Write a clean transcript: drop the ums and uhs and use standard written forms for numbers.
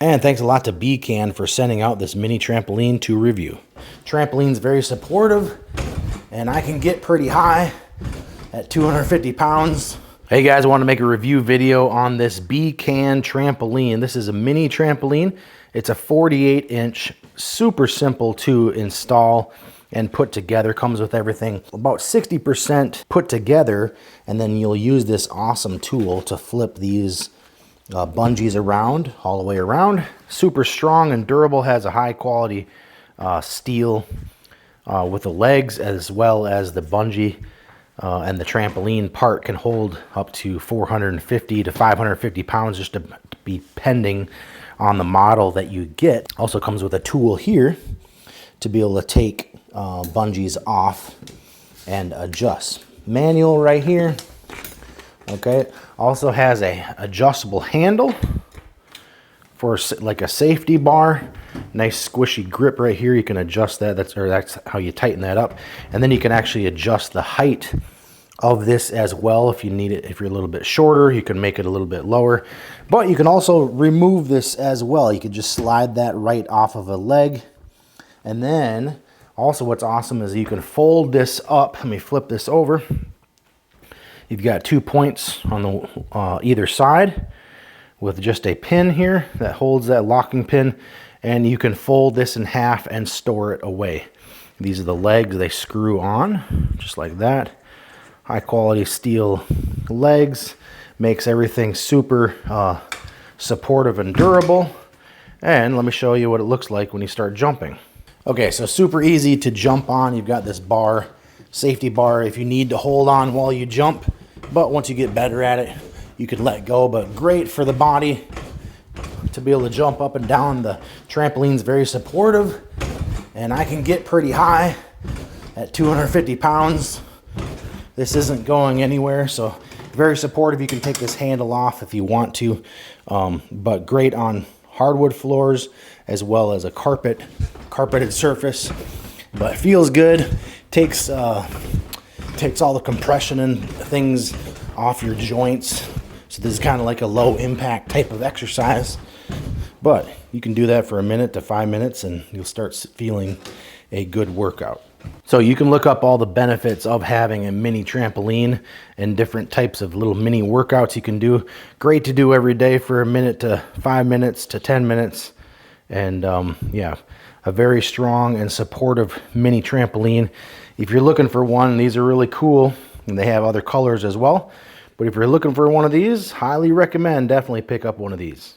And thanks a lot to BCAN for sending out this mini trampoline to review. Trampoline's very supportive, and I can get pretty high at 250 pounds. Hey guys, I want to make a review video on this BCAN trampoline. This is a mini trampoline. It's a 48-inch, super simple to install and put together. Comes with everything about 60% put together, and then you'll use this awesome tool to flip these bungees around, all the way around. Super strong and durable, has a high quality steel with the legs, as well as the bungee and the trampoline part can hold up to 450 to 550 pounds, just depending on the model that you get. Also comes with a tool here to be able to take bungees off and adjust. Manual right here. Okay, also has a adjustable handle for like a safety bar. Nice squishy grip right here. You can adjust that. That's how you tighten that up. And then you can actually adjust the height of this as well if you need it. If you're a little bit shorter, you can make it a little bit lower. But you can also remove this as well. You could just slide that right off of a leg. And then also what's awesome is you can fold this up. Let me flip this over. You've got 2 points on the either side with just a pin here that holds that locking pin, and you can fold this in half and store it away. These are the legs. They screw on just like that. High quality steel legs, makes everything super supportive and durable. And let me show you what it looks like when you start jumping. Okay, so super easy to jump on. You've got this bar, safety bar, if you need to hold on while you jump, but once you get better at it, you can let go. But great for the body to be able to jump up and down. The trampoline's very supportive, and I can get pretty high at 250 pounds. This isn't going anywhere, so very supportive. You can take this handle off if you want to, but great on hardwood floors as well as a carpeted surface. But it feels good. Takes all the compression and things off your joints. So this is kind of like a low impact type of exercise. But you can do that for 1 minute to 5 minutes and you'll start feeling a good workout. So you can look up all the benefits of having a mini trampoline and different types of little mini workouts you can do. Great to do every day for 1 minute to 5 minutes to 10 minutes. And yeah, a very strong and supportive mini trampoline. If you're looking for one, these are really cool, and they have other colors as well. But if you're looking for one of these, highly recommend definitely pick up one of these.